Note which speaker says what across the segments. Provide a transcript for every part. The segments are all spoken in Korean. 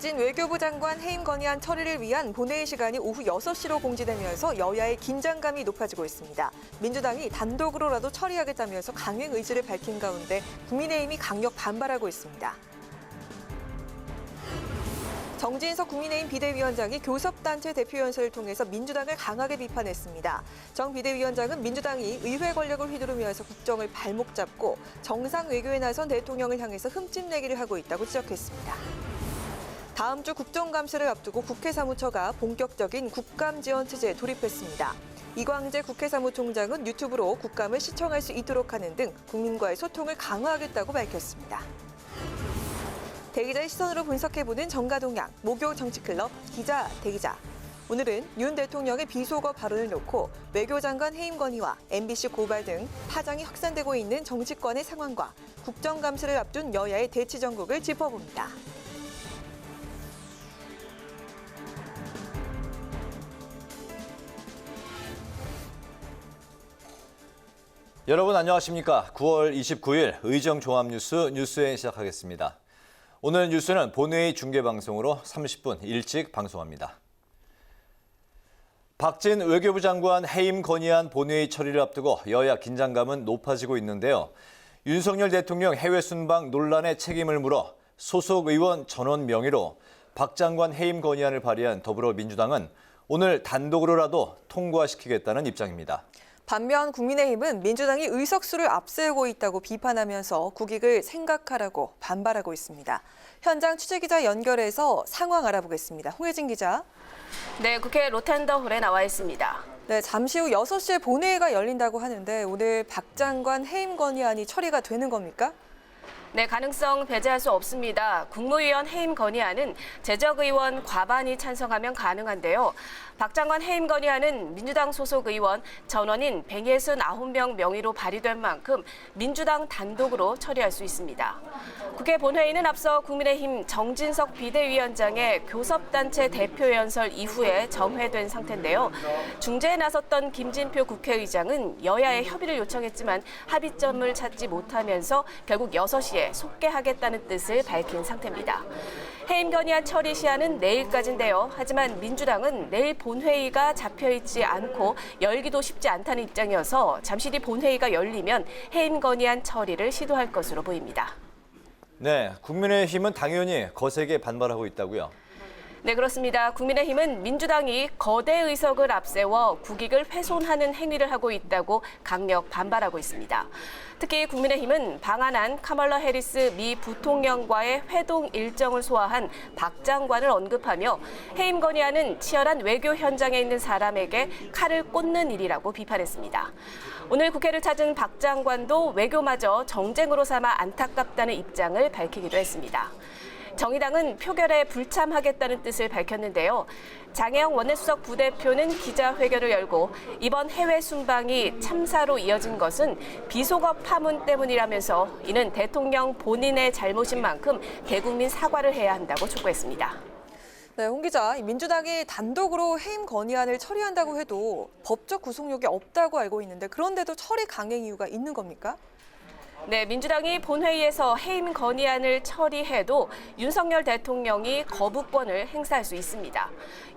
Speaker 1: 박진 외교부 장관 해임 건의안 처리를 위한 본회의 시간이 오후 6시로 공지되면서 여야의 긴장감이 높아지고 있습니다. 민주당이 단독으로라도 처리하겠다면서 강행 의지를 밝힌 가운데 국민의힘이 강력 반발하고 있습니다. 정진석 국민의힘 비대위원장이 교섭단체 대표 연설을 통해서 민주당을 강하게 비판했습니다. 정 비대위원장은 민주당이 의회 권력을 휘두르면서 국정을 발목 잡고 정상 외교에 나선 대통령을 향해서 흠집내기를 하고 있다고 지적했습니다. 다음 주 국정감사를 앞두고 국회 사무처가 본격적인 국감 지원 체제에 돌입했습니다. 이광재 국회 사무총장은 유튜브로 국감을 시청할 수 있도록 하는 등 국민과의 소통을 강화하겠다고 밝혔습니다. 대기자의 시선으로 분석해보는 정가동향, 목요 정치클럽 기자 대기자. 오늘은 윤 대통령의 비속어 발언을 놓고 외교장관 해임 건의와 MBC 고발 등 파장이 확산되고 있는 정치권의 상황과 국정감사를 앞둔 여야의 대치 전국을 짚어봅니다.
Speaker 2: 여러분 안녕하십니까? 9월 29일 의정종합뉴스 뉴스에 시작하겠습니다. 오늘 뉴스는 본회의 중계방송으로 30분 일찍 방송합니다. 박진 외교부 장관 해임 건의안 본회의 처리를 앞두고 여야 긴장감은 높아지고 있는데요. 윤석열 대통령 해외 순방 논란의 책임을 물어 소속 의원 전원 명의로 박 장관 해임 건의안을 발의한 더불어민주당은 오늘 단독으로라도 통과시키겠다는 입장입니다.
Speaker 1: 반면 국민의힘은 민주당이 의석수를 앞세우고 있다고 비판하면서 국익을 생각하라고 반발하고 있습니다. 현장 취재기자 연결해서 상황 알아보겠습니다. 홍혜진 기자.
Speaker 3: 네, 국회 로텐더홀에 나와 있습니다.
Speaker 1: 네, 잠시 후 6시에 본회의가 열린다고 하는데 오늘 박 장관 해임 건의안이 처리가 되는 겁니까?
Speaker 3: 네, 가능성 배제할 수 없습니다. 국무위원 해임 건의안은 재적 의원 과반이 찬성하면 가능한데요. 박 장관 해임 건의안은 민주당 소속 의원 전원인 169명 명의로 발의된 만큼 민주당 단독으로 처리할 수 있습니다. 국회 본회의는 앞서 국민의힘 정진석 비대위원장의 교섭단체 대표 연설 이후에 정회된 상태인데요. 중재에 나섰던 김진표 국회의장은 여야의 협의를 요청했지만 합의점을 찾지 못하면서 결국 6시에 속개하겠다는 뜻을 밝힌 상태입니다. 해임 건의안 처리 시한은 내일까지인데요. 하지만 민주당은 내일 본회의가 잡혀있지 않고 열기도 쉽지 않다는 입장이어서 잠시 뒤 본회의가 열리면 해임 건의안 처리를 시도할 것으로 보입니다.
Speaker 2: 네, 국민의힘은 당연히 거세게 반발하고 있다고요.
Speaker 3: 네, 그렇습니다. 국민의힘은 민주당이 거대 의석을 앞세워 국익을 훼손하는 행위를 하고 있다고 강력 반발하고 있습니다. 특히 국민의힘은 방한한 카멀라 해리스 미 부통령과의 회동 일정을 소화한 박 장관을 언급하며 해임 건의안은 치열한 외교 현장에 있는 사람에게 칼을 꽂는 일이라고 비판했습니다. 오늘 국회를 찾은 박 장관도 외교마저 정쟁으로 삼아 안타깝다는 입장을 밝히기도 했습니다. 정의당은 표결에 불참하겠다는 뜻을 밝혔는데요. 장혜영 원내수석 부대표는 기자회견을 열고 이번 해외 순방이 참사로 이어진 것은 비속어 파문 때문이라면서 이는 대통령 본인의 잘못인 만큼 대국민 사과를 해야 한다고 촉구했습니다.
Speaker 1: 네, 홍 기자, 민주당이 단독으로 해임 건의안을 처리한다고 해도 법적 구속력이 없다고 알고 있는데 그런데도 처리 강행 이유가 있는 겁니까?
Speaker 3: 네, 민주당이 본회의에서 해임 건의안을 처리해도 윤석열 대통령이 거부권을 행사할 수 있습니다.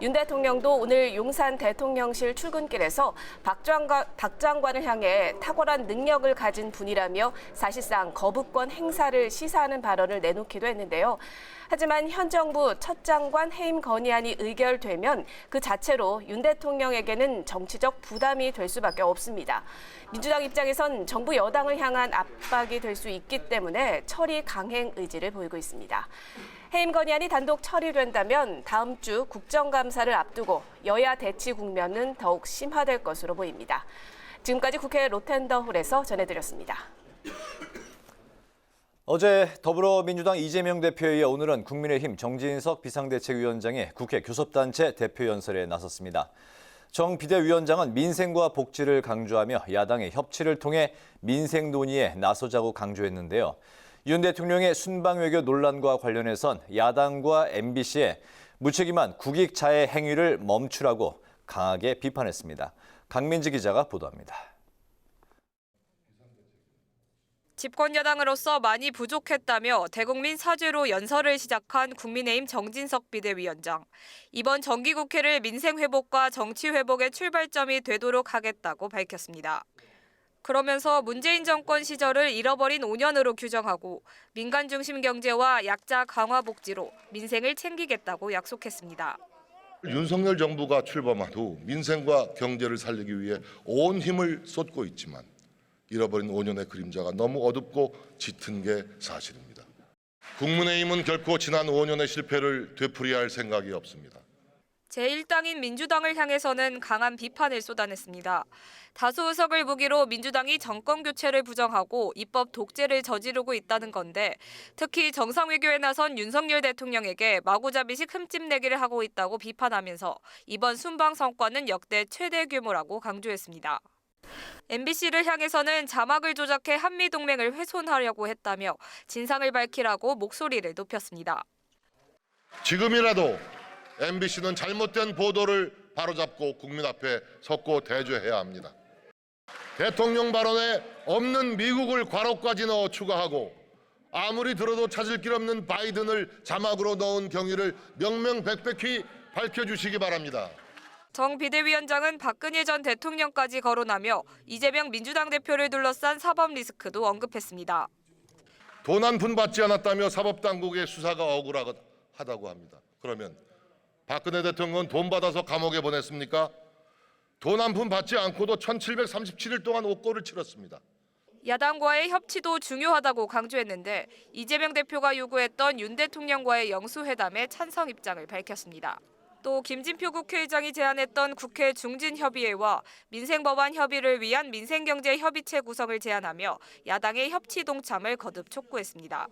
Speaker 3: 윤 대통령도 오늘 용산 대통령실 출근길에서 박 장관을 향해 탁월한 능력을 가진 분이라며 사실상 거부권 행사를 시사하는 발언을 내놓기도 했는데요. 하지만 현 정부 첫 장관 해임 건의안이 의결되면 그 자체로 윤 대통령에게는 정치적 부담이 될 수밖에 없습니다. 민주당 입장에선 정부 여당을 향한 압박이 될 수 있기 때문에 처리 강행 의지를 보이고 있습니다. 해임 건의안이 단독 처리된다면 다음 주 국정감사를 앞두고 여야 대치 국면은 더욱 심화될 것으로 보입니다. 지금까지 국회 로텐더홀에서 전해드렸습니다.
Speaker 2: 어제 더불어민주당 이재명 대표에 이어 오늘은 국민의힘 정진석 비상대책위원장이 국회 교섭단체 대표 연설에 나섰습니다. 정 비대위원장은 민생과 복지를 강조하며 야당의 협치를 통해 민생 논의에 나서자고 강조했는데요. 윤 대통령의 순방 외교 논란과 관련해선 야당과 MBC에 무책임한 국익 자해 행위를 멈추라고 강하게 비판했습니다. 강민지 기자가 보도합니다.
Speaker 4: 집권 여당으로서 많이 부족했다며 대국민 사죄로 연설을 시작한 국민의힘 정진석 비대위원장. 이번 정기국회를 민생 회복과 정치 회복의 출발점이 되도록 하겠다고 밝혔습니다. 그러면서 문재인 정권 시절을 잃어버린 5년으로 규정하고 민간 중심 경제와 약자 강화 복지로 민생을 챙기겠다고 약속했습니다.
Speaker 5: 윤석열 정부가 출범한 후 민생과 경제를 살리기 위해 온 힘을 쏟고 있지만 잃어버린 5년의 그림자가 너무 어둡고 짙은 게 사실입니다. 국민의힘은 결코 지난 5년의 실패를 되풀이할 생각이 없습니다.
Speaker 4: 제1당인 민주당을 향해서는 강한 비판을 쏟아냈습니다. 다수 의석을 무기로 민주당이 정권 교체를 부정하고 입법 독재를 저지르고 있다는 건데 특히 정상외교에 나선 윤석열 대통령에게 마구잡이식 흠집내기를 하고 있다고 비판하면서 이번 순방 성과는 역대 최대 규모라고 강조했습니다. MBC를 향해서는 자막을 조작해 한미동맹을 훼손하려고 했다며 진상을 밝히라고 목소리를 높였습니다.
Speaker 5: 지금이라도 MBC는 잘못된 보도를 바로잡고 국민 앞에 섰고 대조해야 합니다. 대통령 발언에 없는 미국을 괄호까지 넣어 추가하고 아무리 들어도 찾을 길 없는 바이든을 자막으로 넣은 경위를 명명백백히 밝혀주시기 바랍니다.
Speaker 4: 정 비대위원장은 박근혜 전 대통령까지 거론하며 이재명 민주당 대표를 둘러싼 사법 리스크도 언급했습니다.
Speaker 5: 돈 한 푼 받지 않았다며 사법당국의 수사가 억울하다고 합니다. 그러면 박근혜 대통령은 돈 받아서 감옥에 보냈습니까? 돈 한 푼 받지 않고도 1737일 동안 옥고를 치렀습니다.
Speaker 4: 야당과의 협치도 중요하다고 강조했는데 이재명 대표가 요구했던 윤 대통령과의 영수회담에 찬성 입장을 밝혔습니다. 또 김진표 국회의장이 제안했던 국회 중진협의회와 민생법안 협의를 위한 민생경제협의체 구성을 제안하며 야당의 협치 동참을 거듭 촉구했습니다.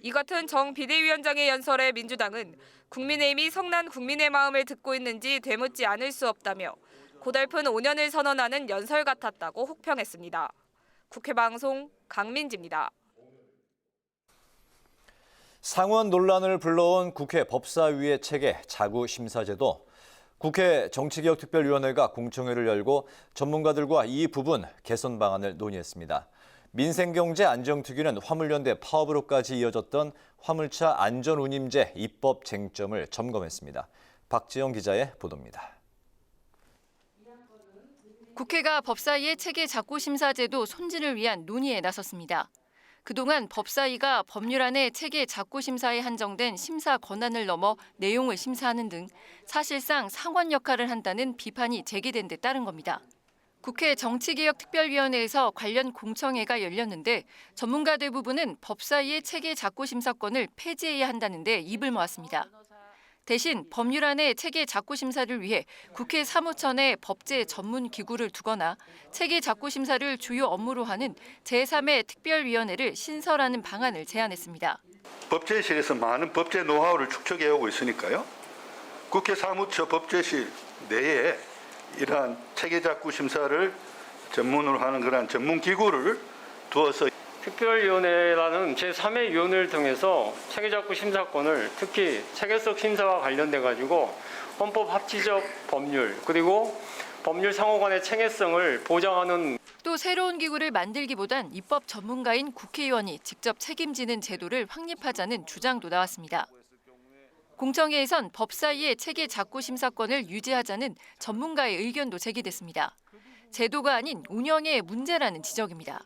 Speaker 4: 이 같은 정 비대위원장의 연설에 민주당은 국민의힘이 성난 국민의 마음을 듣고 있는지 되묻지 않을 수 없다며 고달픈 5년을 선언하는 연설 같았다고 혹평했습니다. 국회 방송 강민지입니다.
Speaker 2: 상원 논란을 불러온 국회 법사위의 체계 자구심사제도, 국회 정치개혁특별위원회가 공청회를 열고 전문가들과 이 부분 개선 방안을 논의했습니다. 민생경제 안정특위는 화물연대 파업으로까지 이어졌던 화물차 안전운임제 입법 쟁점을 점검했습니다. 박지영 기자의 보도입니다.
Speaker 6: 국회가 법사위의 체계 자구심사제도 손질을 위한 논의에 나섰습니다. 그동안 법사위가 법률안의 체계 자구심사에 한정된 심사 권한을 넘어 내용을 심사하는 등 사실상 상원 역할을 한다는 비판이 제기된 데 따른 겁니다. 국회 정치개혁특별위원회에서 관련 공청회가 열렸는데 전문가 대부분은 법사위의 체계 자구심사권을 폐지해야 한다는데 입을 모았습니다. 대신 법률안의 체계 자구심사를 위해 국회 사무처내 법제 전문 기구를 두거나 체계 자구심사를 주요 업무로 하는 제3의 특별위원회를 신설하는 방안을 제안했습니다.
Speaker 7: 법제실에서 많은 법제 노하우를 축적해오고 있으니까요. 국회 사무처 법제실 내에 이러한 체계 자구심사를 전문으로 하는 그런 전문 기구를 두어서
Speaker 8: 특별위원회라는 제3의 위원회를 통해서 체계자구 심사권을 특히 체계적 심사와 관련돼 가지고 헌법 합치적 법률 그리고 법률 상호 간의 챙예성을 보장하는
Speaker 6: 또 새로운 기구를 만들기보단 입법 전문가인 국회의원이 직접 책임지는 제도를 확립하자는 주장도 나왔습니다. 공청회에선 법사위의 체계 자구 심사권을 유지하자는 전문가의 의견도 제기됐습니다. 제도가 아닌 운영의 문제라는 지적입니다.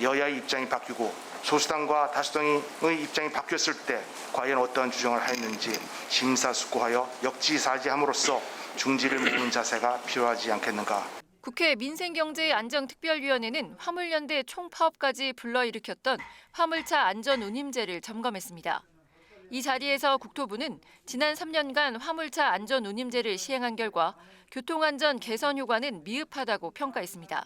Speaker 9: 여야의 입장이 바뀌고 소수당과 다수당의 입장이 바뀌었을 때 과연 어떠한 주장을 했는지 심사숙고하여 역지사지함으로써 중지를 모으는 자세가 필요하지 않겠는가.
Speaker 6: 국회 민생경제안정특별위원회는 화물연대 총파업까지 불러일으켰던 화물차 안전운임제를 점검했습니다. 이 자리에서 국토부는 지난 3년간 화물차 안전운임제를 시행한 결과 교통안전 개선 효과는 미흡하다고 평가했습니다.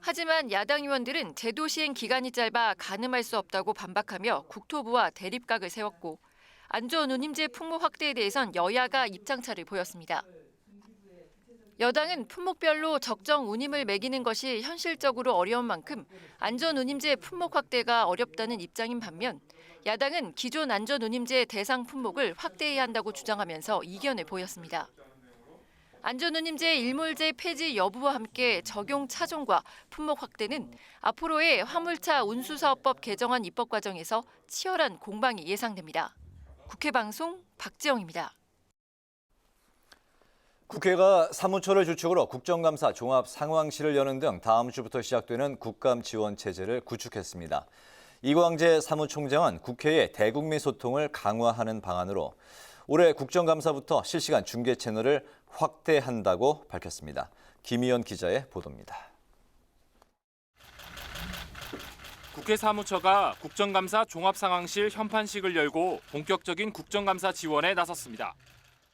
Speaker 6: 하지만 야당 의원들은 제도 시행 기간이 짧아 가늠할 수 없다고 반박하며 국토부와 대립각을 세웠고 안전운임제 품목 확대에 대해선 여야가 입장차를 보였습니다. 여당은 품목별로 적정 운임을 매기는 것이 현실적으로 어려운 만큼 안전운임제 품목 확대가 어렵다는 입장인 반면 야당은 기존 안전운임제 대상 품목을 확대해야 한다고 주장하면서 이견을 보였습니다. 안전운임제 일몰제 폐지 여부와 함께 적용 차종과 품목 확대는 앞으로의 화물차 운수사업법 개정안 입법 과정에서 치열한 공방이 예상됩니다. 국회 방송 박지영입니다.
Speaker 2: 국회가 사무처를 주축으로 국정감사 종합 상황실을 여는 등 다음 주부터 시작되는 국감 지원 체제를 구축했습니다. 이광재 사무총장은 국회의 대국민 소통을 강화하는 방안으로 올해 국정감사부터 실시간 중계 채널을 확대한다고 밝혔습니다. 김희연 기자의 보도입니다.
Speaker 10: 국회 사무처가 국정감사 종합상황실 현판식을 열고 본격적인 국정감사 지원에 나섰습니다.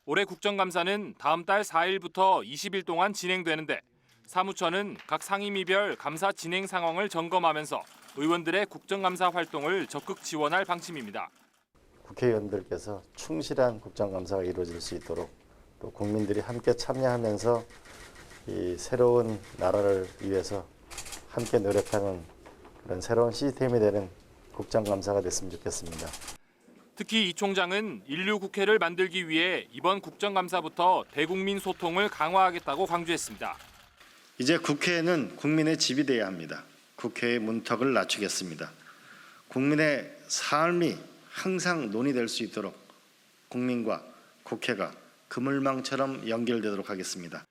Speaker 10: 올해 국정감사는 다음 달 4일부터 20일 동안 진행되는데 사무처는 각 상임위별 감사 진행 상황을 점검하면서 의원들의 국정감사 활동을 적극 지원할 방침입니다.
Speaker 11: 국회의원들께서 충실한 국정감사가 이루어질 수 있도록 또 국민들이 함께 참여하면서 이 새로운 나라를 위해서 함께 노력하는 그런 새로운 시스템이 되는 국정감사가 됐으면 좋겠습니다.
Speaker 10: 특히 이 총장은 인류 국회를 만들기 위해 이번 국정감사부터 대국민 소통을 강화하겠다고 강조했습니다.
Speaker 11: 이제 국회는 국민의 집이 되어야 합니다. 국회의 문턱을 낮추겠습니다. 국민의 삶이 항상 논의될 수 있도록 국민과 국회가 그물망처럼 연결되도록 하겠습니다.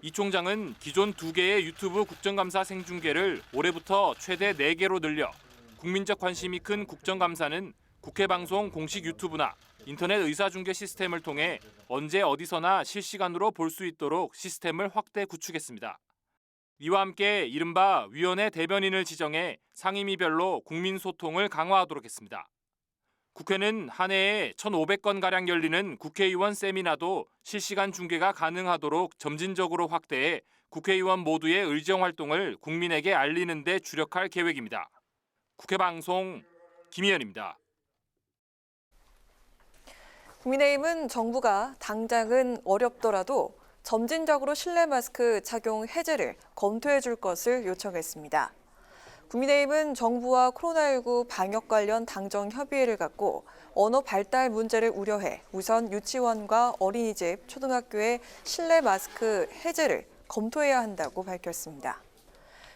Speaker 10: 이 총장은 기존 2개의 유튜브 국정감사 생중계를 올해부터 최대 4개로 늘려 국민적 관심이 큰 국정감사는 국회 방송 공식 유튜브나 인터넷 의사중계 시스템을 통해 언제 어디서나 실시간으로 볼 수 있도록 시스템을 확대 구축했습니다. 이와 함께 이른바 위원회 대변인을 지정해 상임위별로 국민 소통을 강화하도록 했습니다. 국회는 한 해에 1,500건가량 열리는 국회의원 세미나도 실시간 중계가 가능하도록 점진적으로 확대해 국회의원 모두의 의정 활동을 국민에게 알리는 데 주력할 계획입니다. 국회 방송 김희연입니다.
Speaker 1: 국민의힘은 정부가 당장은 어렵더라도 점진적으로 실내 마스크 착용 해제를 검토해 줄 것을 요청했습니다. 국민의힘은 정부와 코로나19 방역 관련 당정 협의회를 갖고 언어 발달 문제를 우려해 우선 유치원과 어린이집, 초등학교의 실내 마스크 해제를 검토해야 한다고 밝혔습니다.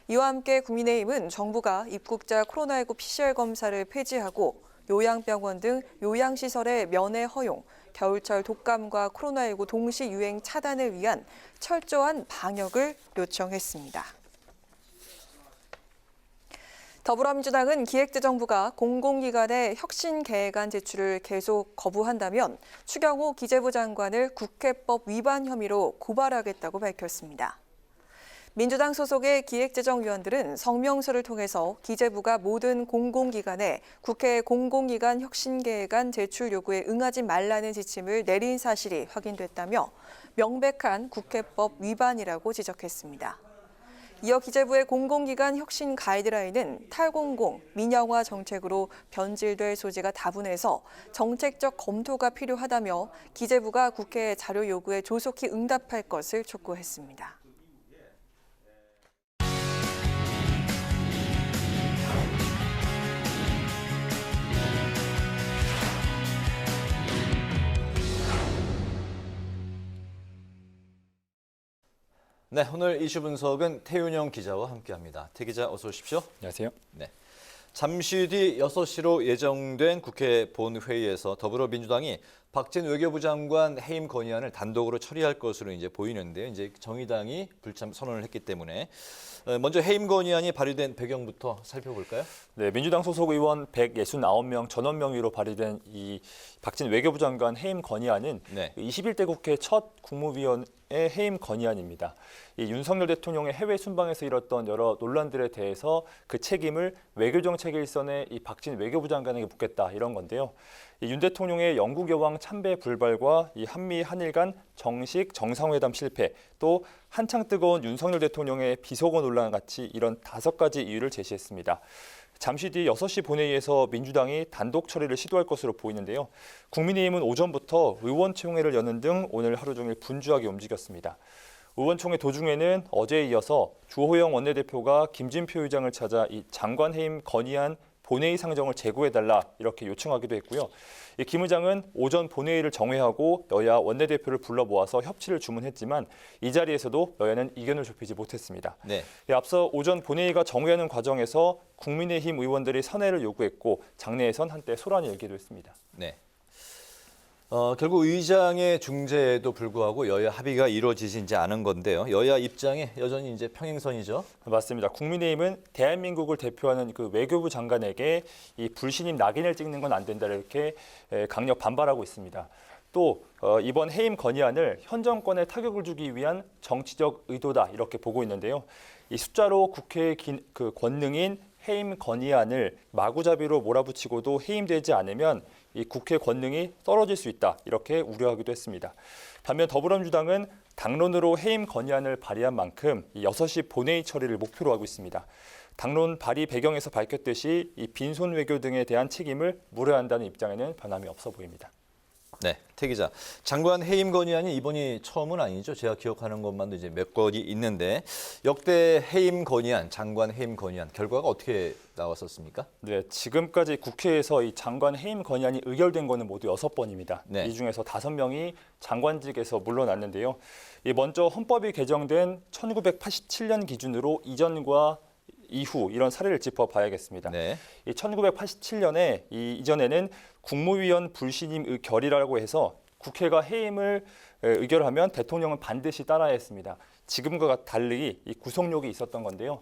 Speaker 1: 이와 함께 국민의힘은 정부가 입국자 코로나19 PCR 검사를 폐지하고 요양병원 등 요양시설의 면회 허용, 겨울철 독감과 코로나19 동시 유행 차단을 위한 철저한 방역을 요청했습니다. 더불어민주당은 기획재정부가 공공기관의 혁신계획안 제출을 계속 거부한다면 추경호 기재부 장관을 국회법 위반 혐의로 고발하겠다고 밝혔습니다. 민주당 소속의 기획재정위원들은 성명서를 통해서 기재부가 모든 공공기관에 국회 공공기관 혁신계획안 제출 요구에 응하지 말라는 지침을 내린 사실이 확인됐다며 명백한 국회법 위반이라고 지적했습니다. 이어 기재부의 공공기관 혁신 가이드라인은 탈공공, 민영화 정책으로 변질될 소지가 다분해서 정책적 검토가 필요하다며 기재부가 국회 자료 요구에 조속히 응답할 것을 촉구했습니다.
Speaker 2: 네, 오늘 이슈 분석은 태윤영 기자와 함께합니다. 태 기자 어서 오십시오.
Speaker 12: 안녕하세요.
Speaker 2: 네, 잠시 뒤 6시로 예정된 국회 본회의에서 더불어민주당이 박진 외교부 장관 해임 건의안을 단독으로 처리할 것으로 이제 보이는데요. 이제 정의당이 불참 선언을 했기 때문에 먼저 해임 건의안이 발의된 배경부터 살펴볼까요?
Speaker 12: 네, 민주당 소속 의원 169명 전원 명의로 발의된 이 박진 외교부 장관 해임 건의안은 21대 국회 첫 국무위원회 해임 건의안입니다. 이 윤석열 대통령의 해외 순방에서 일었던 여러 논란들에 대해서 그 책임을 외교정책 일선의 이 박진 외교부 장관에게 묻겠다 이런 건데요. 이 윤 대통령의 영국 여왕 참배 불발과 이 한미 한일 간 정식 정상회담 실패, 또 한창 뜨거운 윤석열 대통령의 비속어 논란 같이 이런 5가지 이유를 제시했습니다. 잠시 뒤 6시 본회의에서 민주당이 단독 처리를 시도할 것으로 보이는데요. 국민의힘은 오전부터 의원총회를 여는 등 오늘 하루 종일 분주하게 움직였습니다. 의원총회 도중에는 어제에 이어서 주호영 원내대표가 김진표 의장을 찾아 이 장관 해임 건의안 본회의 상정을 재구해달라 이렇게 요청하기도 했고요. 김 의장은 오전 본회의를 정회하고 여야 원내대표를 불러 모아서 협치를 주문했지만 이 자리에서도 여야는 이견을 좁히지 못했습니다.
Speaker 2: 네.
Speaker 12: 앞서 오전 본회의가 정회하는 과정에서 국민의힘 의원들이 선회를 요구했고 장내에선 한때 소란이 일기도 했습니다.
Speaker 2: 네. 결국 의장의 중재에도 불구하고 여야 합의가 이루어지지 않은 건데요. 여야 입장이 여전히 이제 평행선이죠.
Speaker 12: 맞습니다. 국민의힘은 대한민국을 대표하는 그 외교부 장관에게 이 불신임 낙인을 찍는 건 안 된다 이렇게 강력 반발하고 있습니다. 또 이번 해임 건의안을 현 정권에 타격을 주기 위한 정치적 의도다 이렇게 보고 있는데요. 이 숫자로 국회의 그 권능인 해임 건의안을 마구잡이로 몰아붙이고도 해임되지 않으면 이 국회 권능이 떨어질 수 있다 이렇게 우려하기도 했습니다. 반면 더불어민주당은 당론으로 해임 건의안을 발의한 만큼 6시 본회의 처리를 목표로 하고 있습니다. 당론 발의 배경에서 밝혔듯이 이 빈손 외교 등에 대한 책임을 물어야 한다는 입장에는 변함이 없어 보입니다.
Speaker 2: 네, 태 기자. 장관 해임 건의안이 이번이 처음은 아니죠. 제가 기억하는 것만도 이제 몇 건이 있는데 역대 해임 건의안, 장관 해임 건의안 결과가 어떻게 나왔었습니까?
Speaker 12: 네, 지금까지 국회에서 이 장관 해임 건의안이 의결된 거는 모두 6번입니다.
Speaker 2: 네.
Speaker 12: 이 중에서 5명이 장관직에서 물러났는데요. 먼저 헌법이 개정된 1987년 기준으로 이전과 이후 이런 사례를 짚어봐야겠습니다.
Speaker 2: 네.
Speaker 12: 1987년에 이전에는 국무위원 불신임 결의라고 해서 국회가 해임을 의결하면 대통령은 반드시 따라야 했습니다. 지금과 달리 이 구속력이 있었던 건데요.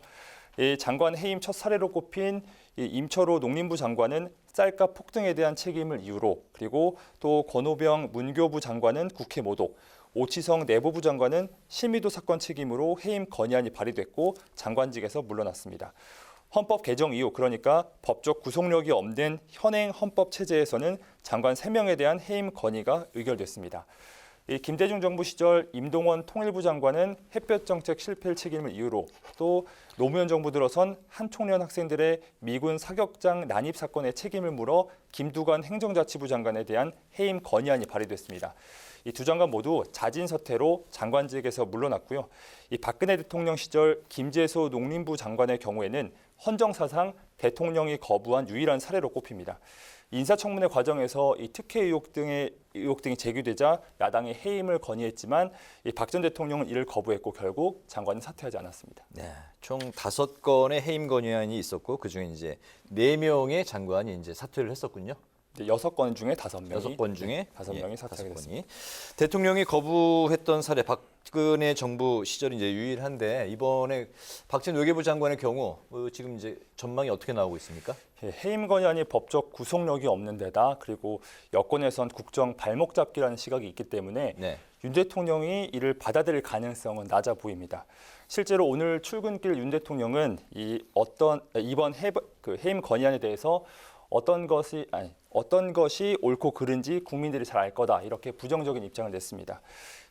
Speaker 12: 이 장관 해임 첫 사례로 꼽힌 임철호 농림부 장관은 쌀값 폭등에 대한 책임을 이유로, 그리고 또 권오병 문교부 장관은 국회 모독, 오치성 내부부 장관은 실미도 사건 책임으로 해임 건의안이 발의됐고 장관직에서 물러났습니다. 헌법 개정 이후, 그러니까 법적 구속력이 없는 현행 헌법 체제에서는 장관 3명에 대한 해임 건의가 의결됐습니다. 김대중 정부 시절 임동원 통일부 장관은 햇볕 정책 실패를 책임을 이유로, 또 노무현 정부 들어선 한총련 학생들의 미군 사격장 난입 사건의 책임을 물어 김두관 행정자치부 장관에 대한 해임 건의안이 발의됐습니다. 이 두 장관 모두 자진 사퇴로 장관직에서 물러났고요. 이 박근혜 대통령 시절 김재소 농림부 장관의 경우에는 헌정사상 대통령이 거부한 유일한 사례로 꼽힙니다. 인사청문회 과정에서 이 특혜 의혹 등이 제기되자 야당이 해임을 건의했지만 박 전 대통령은 이를 거부했고 결국 장관은 사퇴하지 않았습니다.
Speaker 2: 네, 총 5건의 해임 건의안이 있었고 그중에 이제 4명의 장관이 이제 사퇴를 했었군요.
Speaker 12: 6건 중에 5명이
Speaker 2: 6건 중에
Speaker 12: 5명이 사퇴하게 됐습니다.
Speaker 2: 대통령이 거부했던 사례 박근혜 정부 시절이 이제 유일한데 이번에 박진 외교부 장관의 경우 지금 이제 전망이 어떻게 나오고 있습니까?
Speaker 12: 해임 건의안이 법적 구속력이 없는 데다 그리고 여권에선 국정 발목 잡기라는 시각이 있기 때문에
Speaker 2: 네.
Speaker 12: 윤 대통령이 이를 받아들일 가능성은 낮아 보입니다. 실제로 오늘 출근길 윤 대통령은 이번 해임 건의안에 대해서 어떤 것이 옳고 그른지 국민들이 잘 알 거다 이렇게 부정적인 입장을 냈습니다.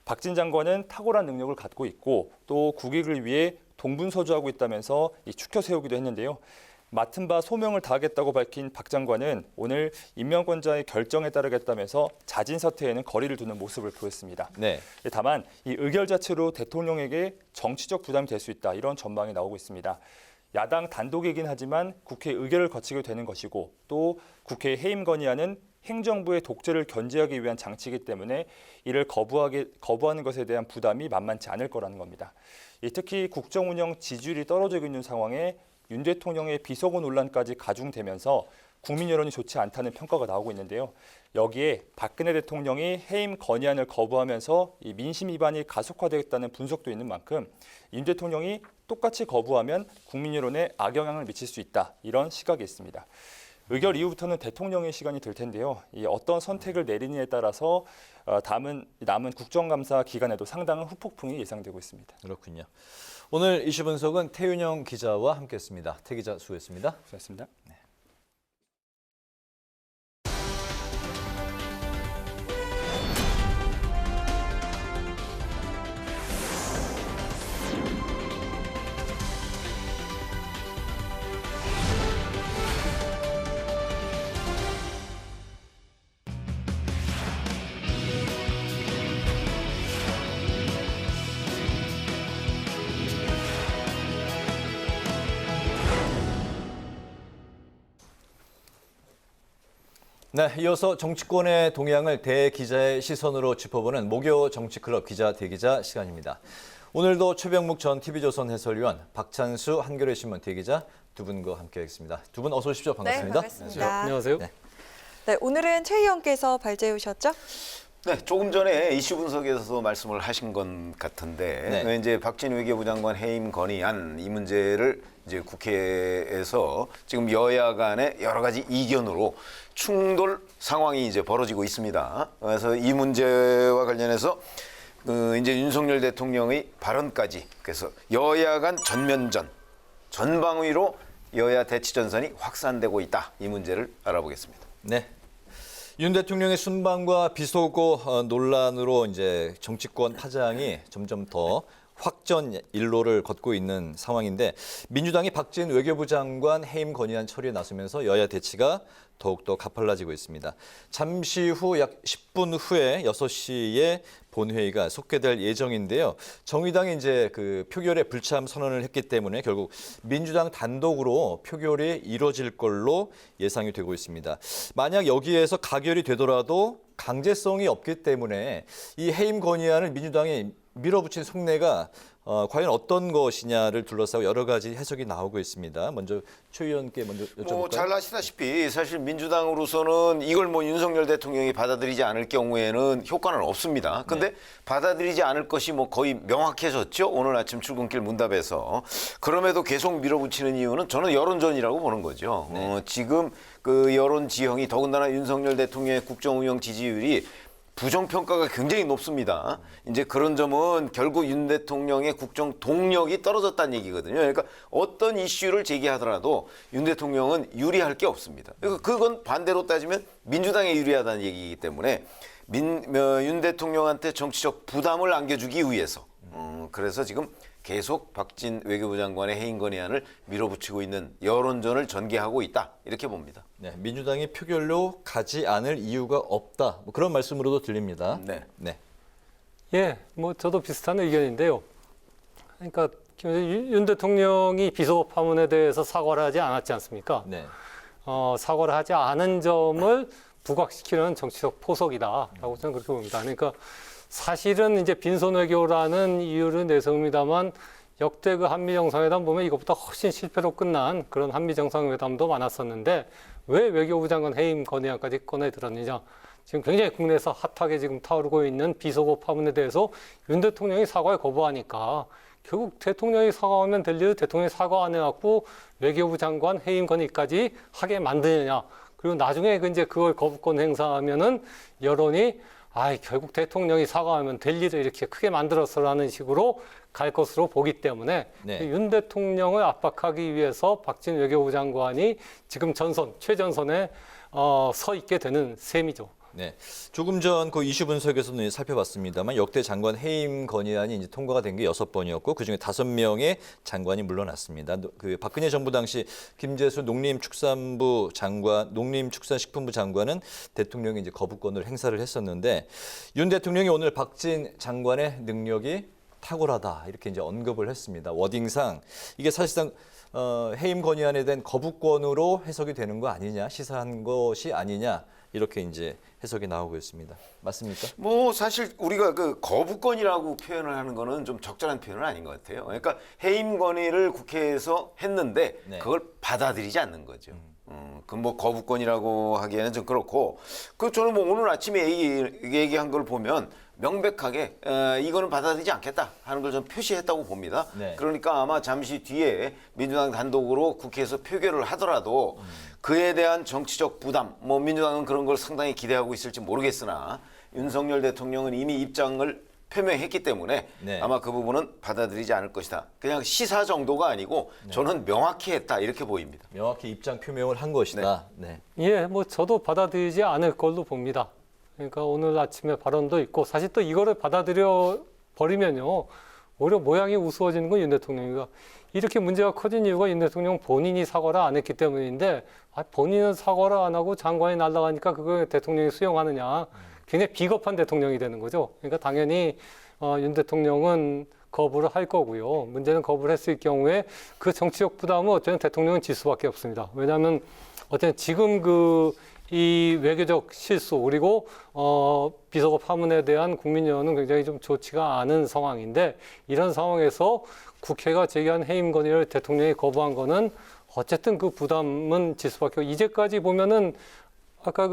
Speaker 12: 박진 장관은 탁월한 능력을 갖고 있고 또 국익을 위해 동분서주하고 있다면서 추켜 세우기도 했는데요. 맡은 바 소명을 다하겠다고 밝힌 박 장관은 오늘 임명권자의 결정에 따르겠다면서 자진 사퇴에는 거리를 두는 모습을 보였습니다.
Speaker 2: 네.
Speaker 12: 다만 이 의결 자체로 대통령에게 정치적 부담이 될 수 있다 이런 전망이 나오고 있습니다. 야당 단독이긴 하지만 국회 의결을 거치게 되는 것이고 또 국회 해임 건의안은 행정부의 독재를 견제하기 위한 장치이기 때문에 이를 거부하는 것에 대한 부담이 만만치 않을 거라는 겁니다. 특히 국정 운영 지지율이 떨어지고 있는 상황에 윤 대통령의 비서고 논란까지 가중되면서 국민 여론이 좋지 않다는 평가가 나오고 있는데요. 여기에 박근혜 대통령이 해임 건의안을 거부하면서 이 민심 위반이 가속화되겠다는 분석도 있는 만큼 윤 대통령이 똑같이 거부하면 국민 여론에 악영향을 미칠 수 있다 이런 시각이 있습니다. 의결 이후부터는 대통령의 시간이 될 텐데요. 어떤 선택을 내리느냐에 따라서 남은 국정감사 기간에도 상당한 후폭풍이 예상되고 있습니다.
Speaker 2: 그렇군요. 오늘 이슈 분석은 태윤영 기자와 함께했습니다. 태 기자 수고했습니다.
Speaker 12: 수고했습니다.
Speaker 2: 네. 네, 이어서 정치권의 동향을 대기자의 시선으로 짚어보는 목요 정치클럽 기자 대기자 시간입니다. 오늘도 최병묵 전 TV조선 해설위원, 박찬수 한겨레 신문 대기자 두 분과 함께하겠습니다. 두 분 어서 오십시오. 반갑습니다.
Speaker 1: 네, 반갑습니다.
Speaker 8: 안녕하세요.
Speaker 1: 네, 오늘은 최 의원께서 발제해 오셨죠?
Speaker 13: 네, 조금 전에 이슈 분석에서 말씀을 하신 것 같은데
Speaker 2: 네.
Speaker 13: 이제 박진 외교부 장관 해임 건의안 이 문제를 이제 국회에서 지금 여야 간의 여러 가지 이견으로 충돌 상황이 이제 벌어지고 있습니다. 그래서 이 문제와 관련해서 이제 윤석열 대통령의 발언까지 그래서 여야 간 전면전 전방위로 여야 대치 전선이 확산되고 있다. 이 문제를 알아보겠습니다.
Speaker 2: 네. 윤 대통령의 순방과 비속어 논란으로 이제 정치권 파장이 점점 더 확전 일로를 걷고 있는 상황인데 민주당이 박진 외교부 장관 해임 건의안 처리에 나서면서 여야 대치가 더욱더 가팔라지고 있습니다. 잠시 후 약 10분 후에 6시에 본회의가 속개될 예정인데요. 정의당이 이제 그 표결에 불참 선언을 했기 때문에 결국 민주당 단독으로 표결이 이루어질 걸로 예상이 되고 있습니다. 만약 여기에서 가결이 되더라도 강제성이 없기 때문에 이 해임 건의안을 민주당이 밀어붙인 속내가 과연 어떤 것이냐를 둘러싸고 여러 가지 해석이 나오고 있습니다. 먼저 최 의원께 먼저 여쭤볼까요?
Speaker 13: 잘 아시다시피 사실 민주당으로서는 이걸 윤석열 대통령이 받아들이지 않을 경우에는 효과는 없습니다. 근데 받아들이지 않을 것이 거의 명확해졌죠. 오늘 아침 출근길 문답에서. 그럼에도 계속 밀어붙이는 이유는 저는 여론전이라고 보는 거죠. 지금 그 여론 지형이 더군다나 윤석열 대통령의 국정 운영 지지율이 부정평가가 굉장히 높습니다. 이제 그런 점은 결국 윤 대통령의 국정 동력이 떨어졌다는 얘기거든요. 그러니까 어떤 이슈를 제기하더라도 윤 대통령은 유리할 게 없습니다. 그건 반대로 따지면 민주당에 유리하다는 얘기이기 때문에 윤 대통령한테 정치적 부담을 안겨주기 위해서 그래서 지금 계속 박진 외교부 장관의 해임 건의안을 밀어붙이고 있는 여론전을 전개하고 있다. 이렇게 봅니다.
Speaker 2: 네, 민주당이 표결로 가지 않을 이유가 없다. 그런 말씀으로도 들립니다.
Speaker 13: 네.
Speaker 8: 예, 저도 비슷한 의견인데요. 그러니까 윤 대통령이 비속어 파문에 대해서 사과를 하지 않았지 않습니까?
Speaker 2: 네.
Speaker 8: 사과를 하지 않은 점을 부각시키는 정치적 포석이다라고 저는 그렇게 봅니다. 그러니까 사실은 이제 빈손 외교라는 이유를 내세웁니다만 역대 그 한미 정상회담 보면 이것보다 훨씬 실패로 끝난 그런 한미 정상회담도 많았었는데 왜 외교부 장관 해임 건의안까지 꺼내 들었느냐? 지금 굉장히 국내에서 핫하게 지금 타오르고 있는 비속어 파문에 대해서 윤 대통령이 사과에 거부하니까 결국 대통령이 사과하면 될 일을 대통령이 사과 안 해갖고 외교부 장관 해임 건의까지 하게 만드느냐? 그리고 나중에 이제 그걸 거부권 행사하면은 여론이 결국 대통령이 사과하면 될 일을 이렇게 크게 만들었어라는 식으로 갈 것으로 보기 때문에 윤 대통령을 압박하기 위해서 박진 외교부 장관이 지금 최전선에 서 있게 되는 셈이죠.
Speaker 2: 네, 조금 전 그 이슈 분석에서는 살펴봤습니다만 역대 장관 해임 건의안이 이제 통과가 된 게 6번이었고 그중에 5명의 장관이 물러났습니다. 그 박근혜 정부 당시 김재수 농림축산부 장관, 농림축산식품부 장관은 대통령이 이제 거부권을 행사를 했었는데 윤 대통령이 오늘 박진 장관의 능력이 탁월하다 이렇게 이제 언급을 했습니다. 워딩상 이게 사실상 해임 건의안에 대한 거부권으로 해석이 되는 거 아니냐, 시사한 것이 아니냐. 이렇게 이제 해석이 나오고 있습니다. 맞습니까?
Speaker 13: 사실 우리가 그 거부권이라고 표현을 하는 거는 좀 적절한 표현은 아닌 것 같아요. 그러니까 해임 건의를 국회에서 했는데 그걸 받아들이지 않는 거죠. 그 거부권이라고 하기에는 좀 그렇고 저는 오늘 아침에 얘기한 걸 보면 명백하게 이거는 받아들이지 않겠다 하는 걸 좀 표시했다고 봅니다. 그러니까 아마 잠시 뒤에 민주당 단독으로 국회에서 표결을 하더라도 그에 대한 정치적 부담, 민주당은 그런 걸 상당히 기대하고 있을지 모르겠으나 윤석열 대통령은 이미 입장을 표명했기 때문에 아마 그 부분은 받아들이지 않을 것이다. 그냥 시사 정도가 아니고 저는 명확히 했다 이렇게 보입니다.
Speaker 2: 명확히 입장 표명을 한 것이다.
Speaker 8: 예, 저도 받아들이지 않을 걸로 봅니다. 그러니까 오늘 아침에 발언도 있고 사실 또 이거를 받아들여 버리면요 오히려 모양이 우스워지는 건 윤 대통령이가 이렇게 문제가 커진 이유가 윤 대통령 본인이 사과를 안 했기 때문인데 본인은 사과를 안 하고 장관이 날아가니까 그걸 대통령이 수용하느냐 굉장히 비겁한 대통령이 되는 거죠. 그러니까 당연히 윤 대통령은 거부를 할 거고요. 문제는 거부를 했을 경우에 그 정치적 부담은 어쩌면 대통령은 질 수밖에 없습니다. 왜냐하면 어쨌든 지금 그
Speaker 14: 이 외교적 실수 그리고 비속어 파문에 대한 국민 여론은 굉장히 좀 좋지가 않은 상황인데 이런 상황에서 국회가 제기한 해임 건의를 대통령이 거부한 거는 어쨌든 그 부담은 질 수밖에 없고 이제까지 보면은 아까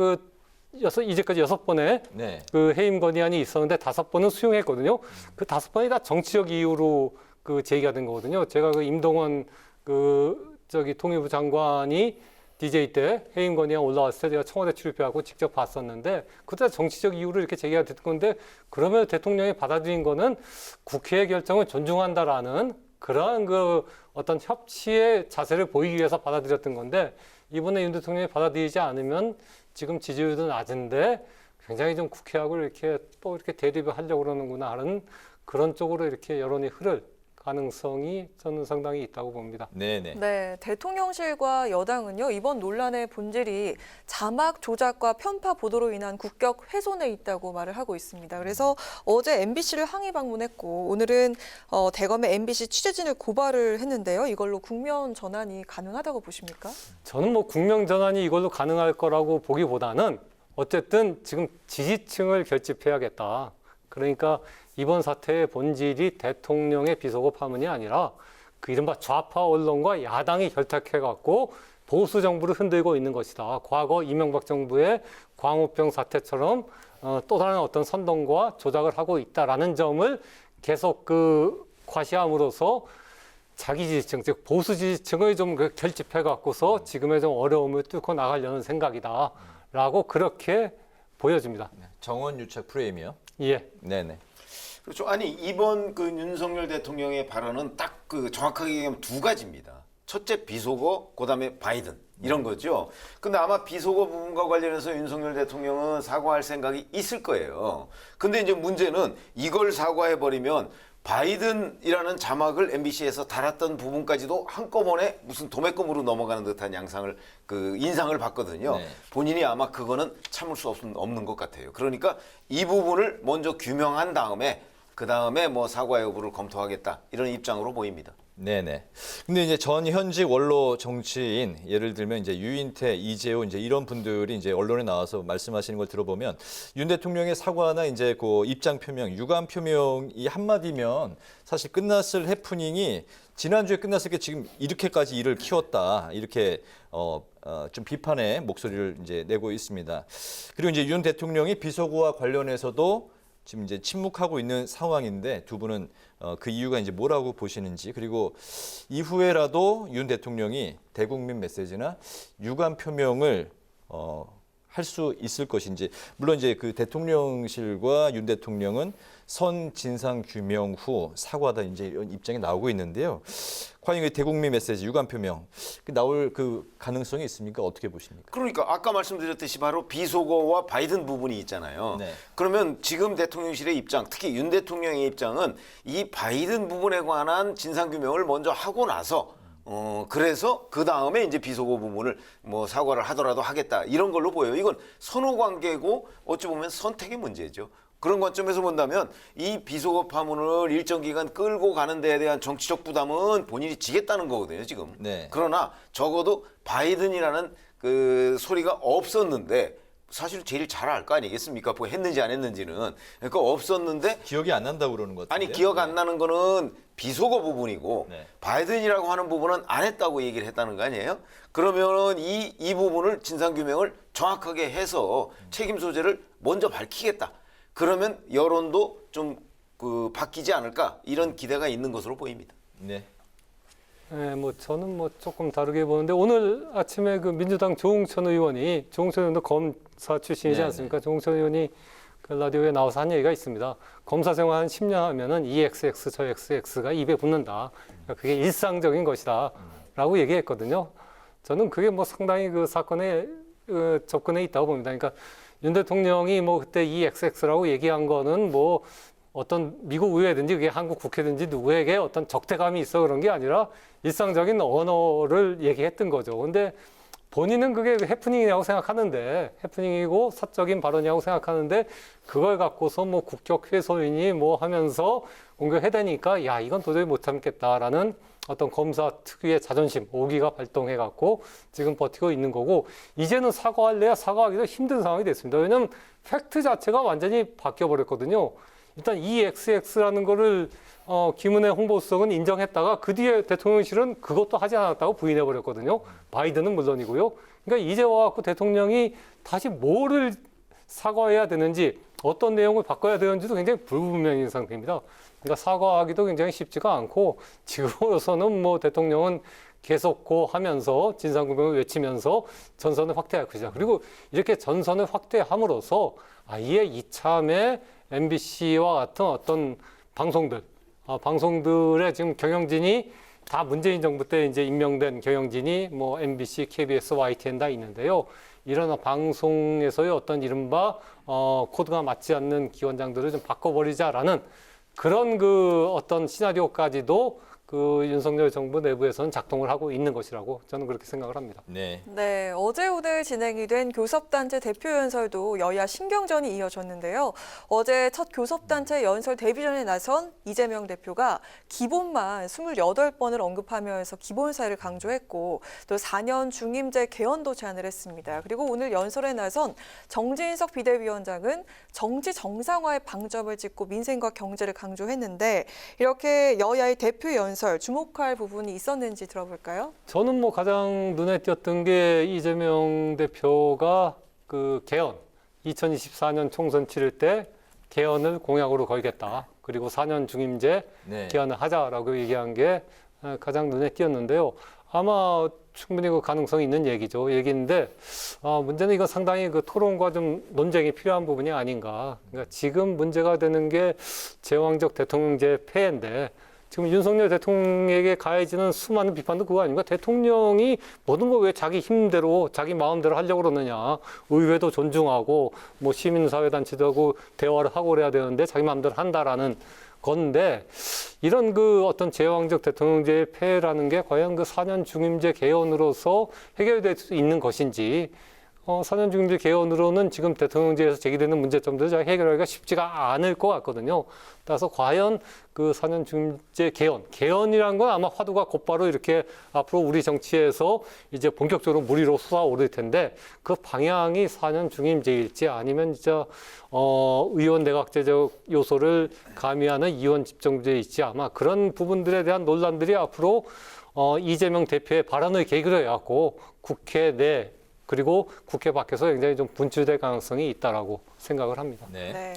Speaker 14: 이제까지 6번의
Speaker 2: 네.
Speaker 14: 그 해임 건의안이 있었는데 5번은 수용했거든요. 그 5번이 다 정치적 이유로 그 제기가 된 거거든요. 제가 그 임동원 통일부 장관이 DJ 때 해임 건의안 올라왔을 때 제가 청와대 출입해하고 직접 봤었는데 그때 정치적 이유로 이렇게 제기가 됐던 건데 그러면 대통령이 받아들인 거는 국회의 결정을 존중한다라는 그러한 그 어떤 협치의 자세를 보이기 위해서 받아들였던 건데 이번에 윤 대통령이 받아들이지 않으면 지금 지지율도 낮은데 굉장히 좀 국회하고 이렇게 또 이렇게 대립을 하려고 그러는구나 하는 그런 쪽으로 이렇게 여론이 흐를 가능성이 저는 상당히 있다고 봅니다.
Speaker 2: 네네.
Speaker 1: 네, 대통령실과 여당은요, 이번 논란의 본질이 자막 조작과 편파 보도로 인한 국격 훼손에 있다고 말을 하고 있습니다. 그래서 어제 MBC를 항의 방문했고 오늘은 대검의 MBC 취재진을 고발을 했는데요. 이걸로 국면 전환이 가능하다고 보십니까?
Speaker 14: 저는 뭐 국면 전환이 이걸로 가능할 거라고 보기보다는 어쨌든 지금 지지층을 결집해야겠다. 그러니까 이번 사태의 본질이 대통령의 비속어 파문이 아니라 그 이른바 좌파 언론과 야당이 결탁해갖고 보수 정부를 흔들고 있는 것이다. 과거 이명박 정부의 광우병 사태처럼 또 다른 어떤 선동과 조작을 하고 있다라는 점을 계속 과시함으로써 자기 지지층, 즉 보수 지지층을 좀 결집해갖고서 지금의 좀 어려움을 뚫고 나가려는 생각이다라고 그렇게 보여집니다.
Speaker 2: 정원 유착 프레임이요?
Speaker 14: 예.
Speaker 2: 네네.
Speaker 13: 그렇죠. 아니 이번 그 윤석열 대통령의 발언은 딱 그 정확하게 얘기하면 두 가지입니다. 첫째 비속어, 그다음에 바이든 이런 거죠. 근데 아마 비속어 부분과 관련해서 윤석열 대통령은 사과할 생각이 있을 거예요. 근데 이제 문제는 이걸 사과해 버리면 바이든이라는 자막을 MBC에서 달았던 부분까지도 한꺼번에 무슨 도매금으로 넘어가는 듯한 인상을 봤거든요.
Speaker 2: 네.
Speaker 13: 본인이 아마 그거는 참을 수 없는 것 같아요. 그러니까 이 부분을 먼저 규명한 다음에 그 다음에 뭐 사과 여부를 검토하겠다 이런 입장으로 보입니다.
Speaker 2: 네네. 근데 이제 전현직 원로 정치인 예를 들면 이제 유인태, 이재호 이제 이런 분들이 이제 언론에 나와서 말씀하시는 걸 들어보면 윤 대통령의 사과나 이제 그 입장 표명, 유감 표명이 한마디면 사실 끝났을 해프닝이 지난주에 끝났을 때 지금 이렇게까지 일을 키웠다 이렇게 좀 비판의 목소리를 이제 내고 있습니다. 그리고 이제 윤 대통령이 비속어와 관련해서도 지금 이제 침묵하고 있는 상황인데 두 분은 그 이유가 이제 뭐라고 보시는지 그리고 이후에라도 윤 대통령이 대국민 메시지나 유감 표명을 할 수 있을 것인지 물론 이제 그 대통령실과 윤 대통령은 선 진상 규명 후 사과다 이제 이런 입장이 나오고 있는데요. 과연 이 대국민 메시지 유감 표명 나올 그 가능성이 있습니까? 어떻게 보십니까?
Speaker 13: 그러니까 아까 말씀드렸듯이 바로 비속어와 바이든 부분이 있잖아요.
Speaker 2: 네.
Speaker 13: 그러면 지금 대통령실의 입장, 특히 윤 대통령의 입장은 이 바이든 부분에 관한 진상 규명을 먼저 하고 나서 그래서 그 다음에 이제 비속어 부분을 뭐 사과를 하더라도 하겠다 이런 걸로 보여요. 이건 선후 관계고 어찌 보면 선택의 문제죠. 그런 관점에서 본다면 이 비속어 파문을 일정 기간 끌고 가는 데에 대한 정치적 부담은 본인이 지겠다는 거거든요, 지금.
Speaker 2: 네.
Speaker 13: 그러나 적어도 바이든이라는 그 소리가 없었는데 사실 제일 잘 알 거 아니겠습니까? 뭐 했는지 안 했는지는. 그러니까 없었는데
Speaker 2: 기억이 안 난다고 그러는 것 같은데요.
Speaker 13: 아니 기억 안 나는 거는 비속어 부분이고
Speaker 2: 네.
Speaker 13: 바이든이라고 하는 부분은 안 했다고 얘기를 했다는 거 아니에요? 그러면은 이 부분을 진상규명을 정확하게 해서 책임 소재를 먼저 밝히겠다. 그러면 여론도 좀 바뀌지 않을까 이런 기대가 있는 것으로 보입니다.
Speaker 2: 네.
Speaker 14: 네, 뭐 저는 뭐 조금 다르게 보는데 오늘 아침에 그 민주당 조홍천 의원도 검사 출신이지 않습니까? 조홍천 의원이 그 라디오에 나와서 한 얘기가 있습니다. 검사 생활 한 10년 하면은 이 XX 저 XX가 입에 붙는다. 그러니까 그게 일상적인 것이다라고 얘기했거든요. 저는 그게 뭐 상당히 그 사건에 접근해 있다고 봅니다. 그러니까 윤 대통령이 뭐 그때 이 XX라고 얘기한 거는 뭐 어떤 미국 의회든지 그게 한국 국회든지 누구에게 어떤 적대감이 있어 그런 게 아니라 일상적인 언어를 얘기했던 거죠. 근데 본인은 그게 해프닝이라고 생각하는데, 해프닝이고 사적인 발언이라고 생각하는데, 그걸 갖고서 뭐 국격 훼손이니 뭐 하면서 공격해대니까, 야, 이건 도저히 못 참겠다라는 어떤 검사 특유의 자존심, 오기가 발동해갖고 지금 버티고 있는 거고, 이제는 사과할래야 사과하기도 힘든 상황이 됐습니다. 왜냐하면 팩트 자체가 완전히 바뀌어버렸거든요. 일단 EXX라는 거를 김은혜 홍보수석은 인정했다가 그 뒤에 대통령실은 그것도 하지 않았다고 부인해버렸거든요. 바이든은 물론이고요. 그러니까 이제 와갖고 대통령이 다시 뭐를 사과해야 되는지, 어떤 내용을 바꿔야 되는지도 굉장히 불분명한 상태입니다. 그러니까 사과하기도 굉장히 쉽지가 않고, 지금으로서는 뭐 대통령은 계속 하면서 진상규명을 외치면서 전선을 확대할 것이다. 그리고 이렇게 전선을 확대함으로써 아예 이참에 MBC와 같은 어떤 방송들의 지금 경영진이 다 문재인 정부 때 이제 임명된 경영진이 뭐 MBC, KBS, YTN 다 있는데요. 이런 방송에서의 어떤 이른바 코드가 맞지 않는 기원장들을 좀 바꿔버리자라는 그런 그 어떤 시나리오까지도 그 윤석열 정부 내부에서는 작동을 하고 있는 것이라고 저는 그렇게 생각을 합니다.
Speaker 2: 네.
Speaker 1: 네, 어제 오늘 진행이 된 교섭단체 대표 연설도 여야 신경전이 이어졌는데요. 어제 첫 교섭단체 연설 데뷔전에 나선 이재명 대표가 기본만 28번을 언급하면서 기본사를 강조했고, 또 4년 중임제 개헌도 제안을 했습니다. 그리고 오늘 연설에 나선 정진석 비대위원장은 정치 정상화의 방점을 찍고 민생과 경제를 강조했는데, 이렇게 여야의 대표 연설 주목할 부분이 있었는지 들어볼까요?
Speaker 14: 저는 뭐 가장 눈에 띄었던 게 이재명 대표가 그 개헌, 2024년 총선 치를 때 개헌을 공약으로 걸겠다. 그리고 4년 중임제 개헌을 하자라고 얘기한 게 가장 눈에 띄었는데요. 아마 충분히 그 가능성이 있는 얘기인데, 문제는 이건 상당히 그 토론과 좀 논쟁이 필요한 부분이 아닌가. 그러니까 지금 문제가 되는 게 제왕적 대통령제 폐해인데, 지금 윤석열 대통령에게 가해지는 수많은 비판도 그거 아닙니까? 대통령이 모든 거 왜 자기 힘대로, 자기 마음대로 하려고 그러느냐. 의회도 존중하고, 뭐 시민사회단체도 대화를 하고 그래야 되는데 자기 마음대로 한다라는 건데, 이런 그 어떤 제왕적 대통령제의 폐해라는 게 과연 그 4년 중임제 개헌으로서 해결될 수 있는 것인지, 4년 중임제 개헌으로는 지금 대통령제에서 제기되는 문제점들을 잘 해결하기가 쉽지가 않을 것 같거든요. 따라서 과연 그 4년 중임제 개헌이란 건 아마 화두가 곧바로 이렇게 앞으로 우리 정치에서 이제 본격적으로 무리로 솟아오를 텐데, 그 방향이 4년 중임제일지 아니면 진짜 의원 내각제적 요소를 가미하는 이원 집정제일지, 아마 그런 부분들에 대한 논란들이 앞으로 이재명 대표의 발언을 계기로 해갖고 국회 내 그리고 국회 밖에서 굉장히 좀 분출될 가능성이 있다라고 생각을 합니다.
Speaker 2: 네.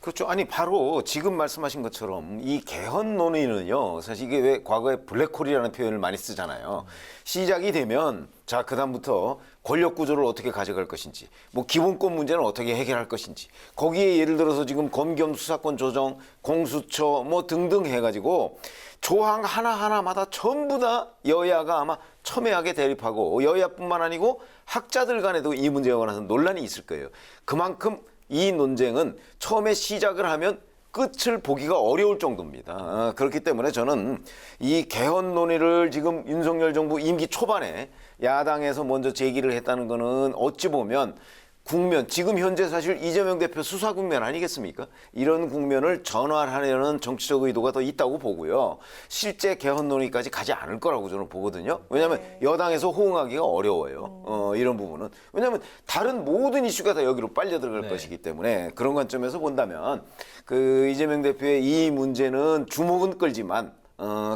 Speaker 13: 그렇죠. 아니 바로 지금 말씀하신 것처럼 이 개헌 논의는요. 사실 이게 왜 과거에 블랙홀이라는 표현을 많이 쓰잖아요. 시작이 되면 자 그다음부터 권력 구조를 어떻게 가져갈 것인지, 뭐 기본권 문제는 어떻게 해결할 것인지, 거기에 예를 들어서 지금 검경 수사권 조정, 공수처 뭐 등등 해가지고 조항 하나하나마다 전부 다 여야가 아마 첨예하게 대립하고, 여야뿐만 아니고 학자들 간에도 이 문제에 관해서 논란이 있을 거예요. 그만큼 이 논쟁은 처음에 시작을 하면 끝을 보기가 어려울 정도입니다. 그렇기 때문에 저는 이 개헌 논의를 지금 윤석열 정부 임기 초반에 야당에서 먼저 제기를 했다는 거는 어찌 보면 국면, 지금 현재 사실 이재명 대표 수사 국면 아니겠습니까? 이런 국면을 전환하려는 정치적 의도가 더 있다고 보고요. 실제 개헌 논의까지 가지 않을 거라고 저는 보거든요. 왜냐하면 여당에서 호응하기가 어려워요. 이런 부분은. 왜냐하면 다른 모든 이슈가 다 여기로 빨려 들어갈 것이기 때문에, 그런 관점에서 본다면 그 이재명 대표의 이 문제는 주목은 끌지만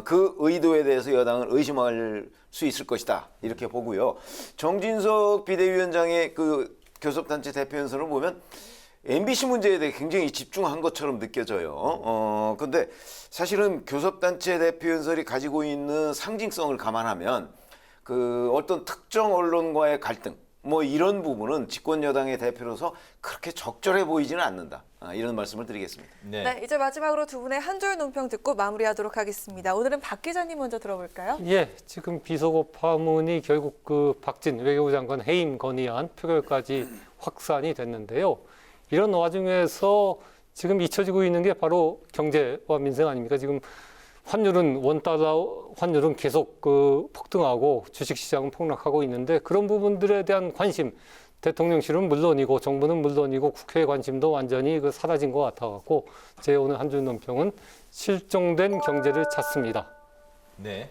Speaker 13: 그 의도에 대해서 여당은 의심할 수 있을 것이다. 이렇게 보고요. 정진석 비대위원장의 그 교섭단체 대표 연설을 보면 MBC 문제에 대해 굉장히 집중한 것처럼 느껴져요. 근데 사실은 교섭단체 대표 연설이 가지고 있는 상징성을 감안하면 그 어떤 특정 언론과의 갈등, 뭐 이런 부분은 집권 여당의 대표로서 그렇게 적절해 보이지는 않는다. 이런 말씀을 드리겠습니다.
Speaker 1: 네, 이제 마지막으로 두 분의 한 줄 논평 듣고 마무리하도록 하겠습니다. 오늘은 박 기자님 먼저 들어볼까요?
Speaker 14: 예, 지금 비속어 파문이 결국 그 박진 외교부 장관 해임 건의안 표결까지 확산이 됐는데요. 이런 와중에서 지금 잊혀지고 있는 게 바로 경제와 민생 아닙니까? 지금 환율은 원달러 환율은 계속 폭등하고 주식시장은 폭락하고 있는데 그런 부분들에 대한 관심 대통령실은 물론이고 정부는 물론이고 국회의 관심도 완전히 사라진 것 같아갖고 제 오늘 한 줄 논평은 실종된 경제를 찾습니다.
Speaker 2: 네.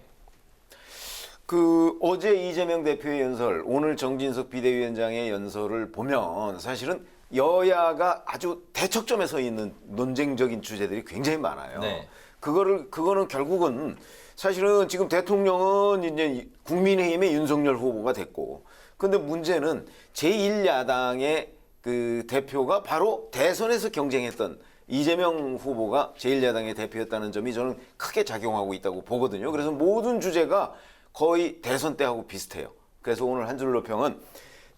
Speaker 13: 어제 이재명 대표의 연설, 오늘 정진석 비대위원장의 연설을 보면 사실은 여야가 아주 대척점에 서 있는 논쟁적인 주제들이 굉장히 많아요.
Speaker 2: 네.
Speaker 13: 그거는 결국은 사실은 지금 대통령은 이제 국민의힘의 윤석열 후보가 됐고, 근데 문제는 제1야당의 대표가 바로 대선에서 경쟁했던 이재명 후보가 제1야당의 대표였다는 점이 저는 크게 작용하고 있다고 보거든요. 그래서 모든 주제가 거의 대선 때하고 비슷해요. 그래서 오늘 한 줄 논평은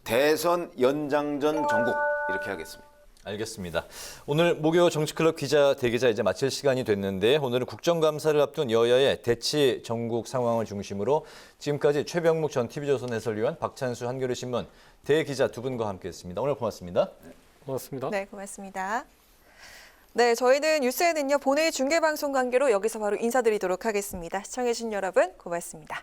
Speaker 13: 대선 연장전 전국 이렇게 하겠습니다.
Speaker 2: 알겠습니다. 오늘 목요 정치클럽 기자 대기자 이제 마칠 시간이 됐는데 오늘은 국정감사를 앞둔 여야의 대치 전국 상황을 중심으로 지금까지 최병묵 전 TV조선 해설위원, 박찬수 한겨레신문 대기자 두 분과 함께했습니다. 오늘 고맙습니다.
Speaker 14: 고맙습니다.
Speaker 1: 네, 고맙습니다. 네, 저희는 뉴스에는요 본회의 중계방송 관계로 여기서 바로 인사드리도록 하겠습니다. 시청해주신 여러분 고맙습니다.